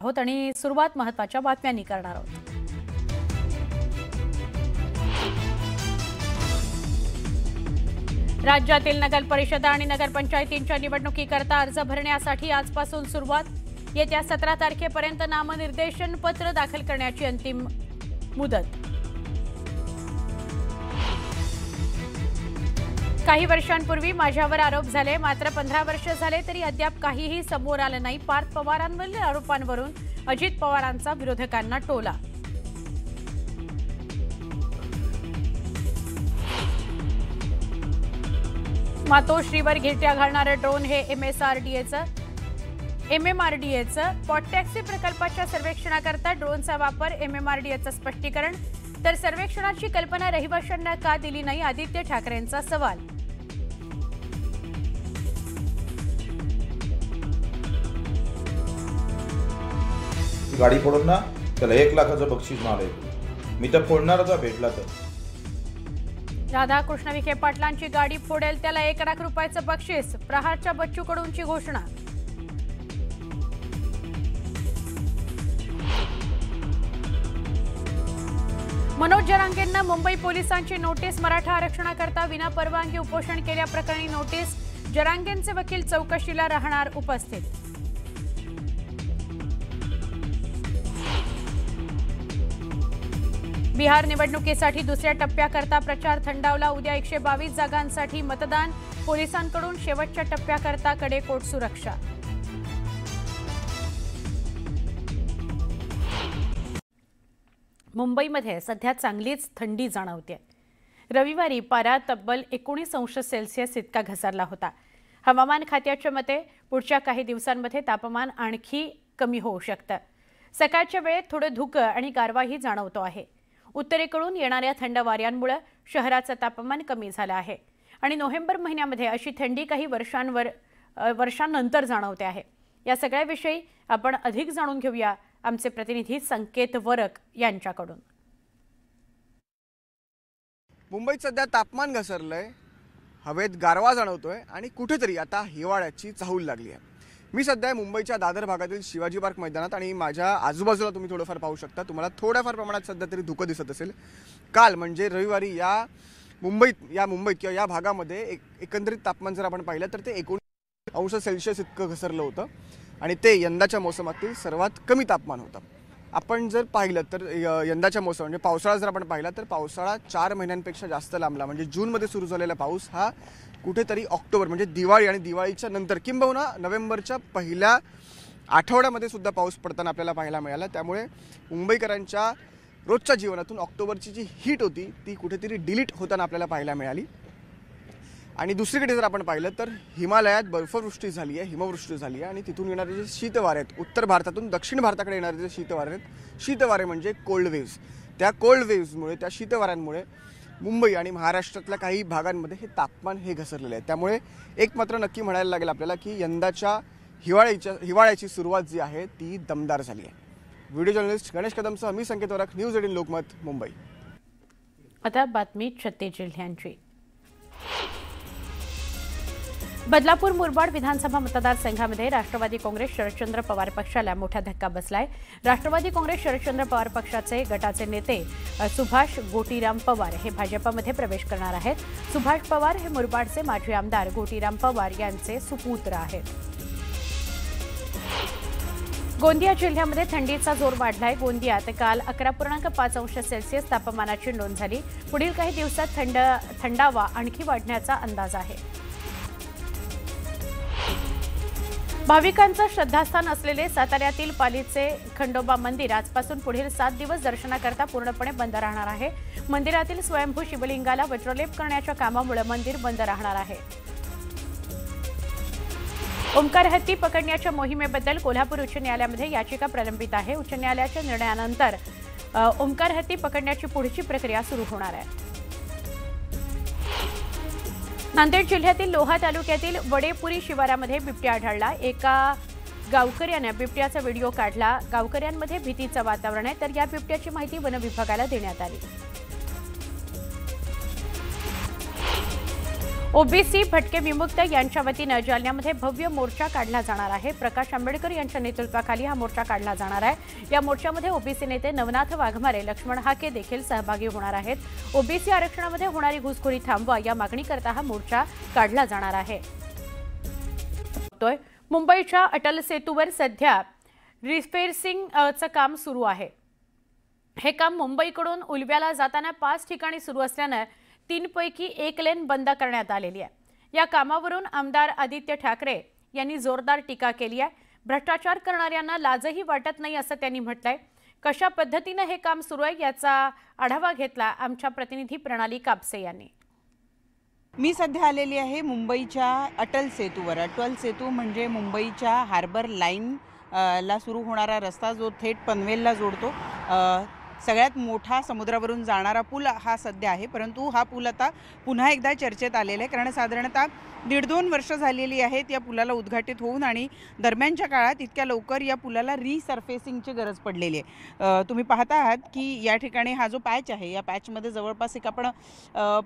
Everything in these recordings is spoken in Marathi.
आहोत आणि सुरुवात महत्त्वाच्या बातम्यांनी करणार आहोत। राज्यातील नगर परिषदा आणि नगरपंचायतींच्या निवडणुकीकरता अर्ज भरण्यासाठी आजपासून सुरुवात। येत्या 17 तारखेपर्यंत नामनिर्देशन पत्र दाखल करण्याची अंतिम मुदत। काही वर्षांपूर्वी माझ्यावर आरोप झाले, मात्र 15 वर्ष झाले तरी अद्याप काहीही समोर आलं नाही। पार्थ पवारांवरील आरोपांवरून अजित पवारांचा विरोधकांना टोला। मातोश्रीवर घिरट्या घालणारं ड्रोन हे एमएमआरडीएचं पॉटॅक्सी प्रकल्पाच्या सर्वेक्षणाकरता ड्रोनचा वापर। एमएमआरडीएचं स्पष्टीकरण। तर सर्वेक्षणाची कल्पना रहिवाशांना का दिली नाही, आदित्य ठाकरेंचा सवाल। गाडी फोडून ना त्याला 1 लाखाचं बक्षीस मिळालं। मी तर फोडणारच भेटला तर। राधाकृष्ण विखे पाटलांची गाडी फोडेल त्याला 1 लाख रुपयाचं बक्षीस। प्रहारच्या बच्चू कडूंची घोषणा। मनोज जरांगेंना मुंबई पोलिसांची नोटीस। मराठा आरक्षणाकरता विनापरवानगी उपोषण केल्याप्रकरणी नोटीस। जरांगेंचे वकील चौकशीला राहणार उपस्थित। बिहार निवडणुकीसाठी दुसऱ्या टप्प्याकरता प्रचार थंडावला। उद्या 122 जागांसाठी मतदान। पोलिसांकडून शेवटच्या टप्प्याकरता कडेकोट सुरक्षा। मुंबईमध्ये सध्या चांगलीच थंडी जाणवते। रविवारी पारा तब्बल 19 अंश सेल्सिअस इतका घसरला होता। हवामान खात्याच्या मते पुढच्या काही दिवसांमध्ये तापमान आणखी कमी होऊ शकतं। सकाळच्या वेळेत थोडं धुकं आणि गारवाही जाणवतो आहे। उत्तरेकडून येणाऱ्या थंड वाऱ्यांमुळे शहराचं तापमान कमी झालं आहे आणि नोव्हेंबर महिन्यामध्ये अशी थंडी काही वर्षांनंतर जाणवते आहे। या सगळ्याविषयी आपण अधिक जाणून घेऊया आमचे प्रतिनिधी संकेत वरक यांच्याकडून। मुंबईत सध्या तापमान घसरलंय, हवेत गारवा जाणवतोय आणि कुठेतरी आता हिवाळ्याची चाहूल लागली आहे। मी सध्या मुंबईच्या दादर भागातील शिवाजी पार्क मैदानात आणि माझ्या आजूबाजूला तुम्ही थोडंफार पाहू शकता। तुम्हाला थोड्याफार प्रमाणात सध्या तरी धुकं दिसत असेल। काल म्हणजे रविवारी या मुंबईत किंवा या भागामध्ये एकंदरीत तापमान जर आपण पाहिलं तर ते 19 अंश सेल्सिअस इतकं घसरलं होतं आणि ते यंदाच्या मोसमातील सर्वात कमी तापमान होतं। आपण जर पाहिलं तर यंदाच्या मोसम म्हणजे पावसाळा जर आपण पाहिला तर पावसाळा 4 महिन्यांपेक्षा जास्त लांबला। म्हणजे जूनमध्ये सुरू झालेला पाऊस हा कुठेतरी ऑक्टोबर म्हणजे दिवाळी आणि दिवाळीच्या नंतर किंबहुना नोव्हेंबरच्या पहिल्या आठवड्यामध्ये सुद्धा पाऊस पडताना आपल्याला पाहायला मिळाला। त्यामुळे मुंबईकरांच्या रोजच्या जीवनातून ऑक्टोबरची जी हीट होती ती कुठेतरी डिलीट होताना आपल्याला पाहायला मिळाली। आणि दुसरीकडे जर आपण पाहिलं तर हिमालयात बर्फवृष्टी झाली आहे, हिमवृष्टी झाली आहे आणि तिथून येणारे जे शीतवारे आहेत, उत्तर भारतातून दक्षिण भारताकडे येणारे जे शीतवारे आहेत, शीतवारे म्हणजे कोल्ड वेव्स, त्या कोल्ड वेव्समुळे त्या शीतवाऱ्यांमुळे मुंबई आणि महाराष्ट्रातल्या काही भागांमध्ये हे तापमान हे घसरलेले आहे। त्यामुळे एक मात्र नक्की म्हणायला लागेल आपल्याला की यंदाच्या हिवाळ्याची सुरुवात जी आहे ती दमदार झाली आहे। व्हिडिओ जर्नलिस्ट गणेश कदमसह मी संकेत वरक, न्यूज 18 लोकमत, मुंबई। आता बातमी छत्तीस जिल्ह्यांची। बदलापूर मुरबाड विधानसभा मतदारसंघामध्ये राष्ट्रवादी काँग्रेस शरदचंद्र पवार पक्षाला मोठा धक्का बसलाय। राष्ट्रवादी काँग्रेस शरदचंद्र पवार पक्षाचे गटाचे नेते सुभाष गोटीराम पवार हे भाजपमध्ये प्रवेश करणार आहेत। सुभाष पवार हे मुरबाडचे माजी आमदार गोटीराम पवार यांचे सुपुत्र आहेत। गोंदिया जिल्ह्यामध्ये थंडीचा जोर वाढलाय। गोंदियात काल 11.5 अंश सेल्सिअस तापमानाची नोंद झाली। पुढील काही दिवसात थंडावा आणखी वाढण्याचा अंदाज आहे। भाविकांचं श्रद्धास्थान असलेले साताऱ्यातील पालीचे खंडोबा मंदिर आजपासून पुढील 7 दिवस दर्शनाकरता पूर्णपणे बंद राहणार आहे। मंदिरातील स्वयंभू शिवलिंगाला वज्रलेप करण्याच्या कामामुळे मंदिर बंद राहणार आहे। ओंकार हत्ती पकडण्याच्या मोहिमेबद्दल कोल्हापूर उच्च न्यायालयामध्ये याचिका प्रलंबित आहे। उच्च न्यायालयाच्या निर्णयानंतर ओंकार हत्ती पकडण्याची पुढची प्रक्रिया सुरू होणार आहे। नांदेड जिल्ह्यातील लोहा तालुक्यातील वडेपुरी शिवारामध्ये बिबट्या आढळला। एका गावकऱ्याने बिबट्याचा व्हिडिओ काढला। गावकऱ्यांमध्ये भीतीचं वातावरण आहे, तर या बिबट्याची माहिती वन विभागाला देण्यात आली। ओबीसी भटके विमुक्त यांच्या वतीनं जालन्यामध्ये भव्य मोर्चा काढला जाणार आहे। प्रकाश आंबेडकर यांच्या नेतृत्वाखाली हा मोर्चा काढला जाणार आहे। या मोर्चामध्ये ओबीसी नेते नवनाथ वाघमारे, लक्ष्मण हाके देखील सहभागी होणार आहेत। ओबीसी आरक्षणामध्ये होणारी घुसखोरी थांबवा या मागणीकरता हा मोर्चा काढला जाणार आहे। मुंबईच्या अटल सेतूवर सध्या रिफेसिंगचं काम सुरू आहे। हे काम मुंबईकडून उलव्याला जाताना 5 ठिकाणी सुरू असल्याने 3 पैकी 1 लेन बंद करण्यात आलेली आहे। या कामावरून आमदार आदित्य ठाकरे यांनी जोरदार टीका केली आहे। भ्रष्टाचार करणाऱ्यांना लाजही वाटत नाही असं त्यांनी म्हटलंय। कशा पद्धतीने हे काम सुरू आहे याचा आढावा घेतला आमच्या प्रतिनिधी प्रणाली कापसे यांनी। मी सध्या आलेली आहे मुंबईच्या अटल सेतूवर। अटल सेतू म्हणजे मुंबईच्या हार्बर लाईन ला सुरू होणारा रस्ता जो थेट पनवेलला जोडतो। सगळ्यात मोठा समुद्रावरून जाणारा पूल हा सध्या आहे, परंतु हा पूल आता पुन्हा एकदा चर्चेत आलेला आहे, कारण साधारणतः 1.5-2 वर्ष झालेली आहेत या पुलाला उद्घाटित होऊन, आणि दरम्यानच्या काळात इतक्या लवकर या पुलाला रिसर्फेसिंगची गरज पडलेली आहे। तुम्ही पाहता आहात की या ठिकाणी हा जो पॅच आहे, या पॅचमध्ये जवळपास एक आपण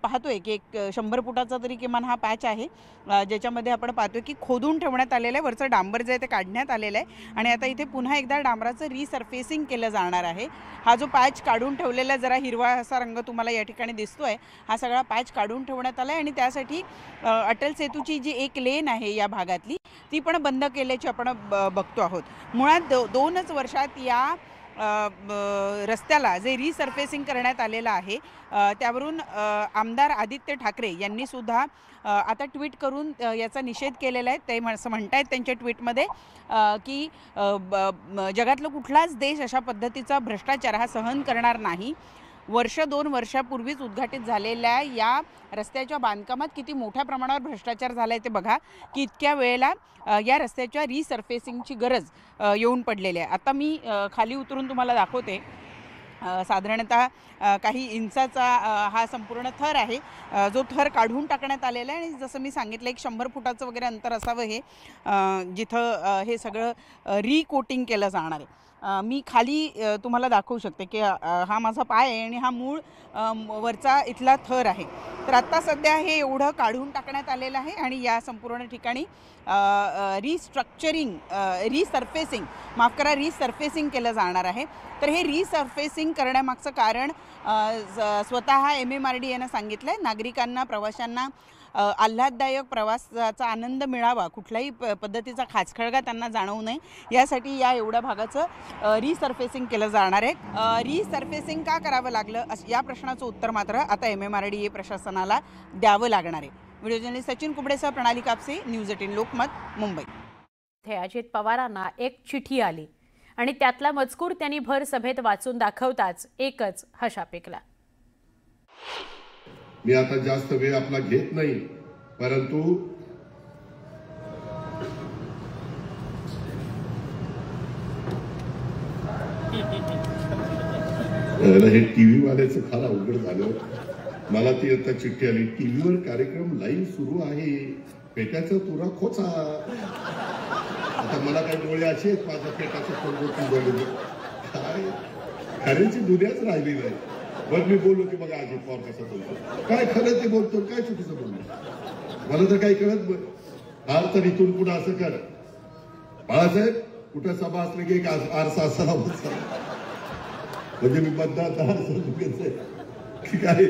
पाहतोय की एक 100 फुटाचा तरी किमान हा पॅच आहे, ज्याच्यामध्ये आपण पाहतोय की खोदून ठेवण्यात आलेलं आहे। वरचं डांबर जे आहे ते काढण्यात आलेलं आहे आणि आता इथे पुन्हा एकदा डांबराचं रिसर्फेसिंग केलं जाणार आहे। हा जो पॅच काढून ठेवलेला जरा हिरवा असा रंग तुम्हाला या ठिकाणी दिसतोय, हा सगळा पॅच काढून ठेवण्यात आला आहे आणि त्यासाठी अटल सेतूची जी एक लेन आहे या भागातली ती पण बंद केल्याची आपण बघतो आहोत। मुळात 2च वर्षात या रस्त्याला जे रिसर्फेसिंग करण्यात आलेलं आहे त्यावरून आमदार आदित्य ठाकरे यांनी सुद्धा आता ट्विट करून याचा निषेध केलेला आहे। ते असं म्हणतायत त्यांच्या ट्विटमध्ये की जगातला कुठलाच देश अशा पद्धतीचा भ्रष्टाचार हा सहन करणार नाही। 1-2 वर्षापूर्वीच उद्घाटित झालेल्या या रस्त्याच्या बांधकामात किती मोठ्या प्रमाणावर भ्रष्टाचार झाला आहे ते बघा, की इतक्या वेळेला या रस्त्याच्या रिसर्फेसिंगची गरज येऊन पडलेली आहे। आता मी खाली उतरून तुम्हाला दाखवते। साधारणतः काही इंचाचा हा संपूर्ण थर आहे, जो थर काढून टाकण्यात आलेला आहे आणि जसं मी सांगितलं एक 100 फुटाचं वगैरे अंतर असावं हे, जिथं हे सगळं रिकोटिंग केलं जाणार आहे। मी खाली तुम्हाला दाखवू शकते की हा माझा पाय आहे आणि हा मूळ वरचा इथला थर आहे। तर आत्ता सध्या हे एवढं काढून टाकण्यात आलेलं आहे आणि या संपूर्ण ठिकाणी रिसर्फेसिंग केलं जाणार आहे। तर हे रिसर्फेसिंग करण्यामागचं कारण स्वतः MMRD यानं सांगितलं आहे, नागरिकांना, प्रवाशांना आल्हाददायक प्रवासाचा आनंद मिळावा, कुठल्याही पद्धतीचा खाचखळगा त्यांना जाणवू नये, यासाठी या एवढ्या भागाचं रिसर्फेसिंग केलं जाणार आहे। रिसर्फेसिंग का करावं लागलं या प्रश्नाचं उत्तर मात्र आता MMRD प्रशासनाला द्यावं लागणार आहे। व्हिडिओ जर्नलिस्ट सचिन कुबडेसह प्रणाली कापसे, न्यूज 18 लोकमत, मुंबई। अजित पवारांना एक चिठी आली आणि त्यातला मजकूर त्यांनी भर सभेत वाचून दाखवताच एकच हशा पेकला। मी आता जास्त वेळ आपला घेत नाही, परंतु हे टीव्ही वाल्याचं फार अवघड झालं। मला ती आता चिठ्ठी आली, टीव्हीवर कार्यक्रम लाईव्ह सुरू आहे, पेटाचा तुरा खोचा। आता मला काही डोळे असे आहेत, माझ्या पेटाचं फोन काय खऱ्याची दुनियाच राहिली नाही। बरं मी बोललो की बघा अजित पवार कसं बोलतो, काय खरं ते बोलतो, काय चुकीचं बोलतो, मला तर काही कळत नाही। हार तर इथून पुढे असं कर बाळासाहेब, कुठं सभा असली की एक आरसा असावा, म्हणजे मी मतदार की काय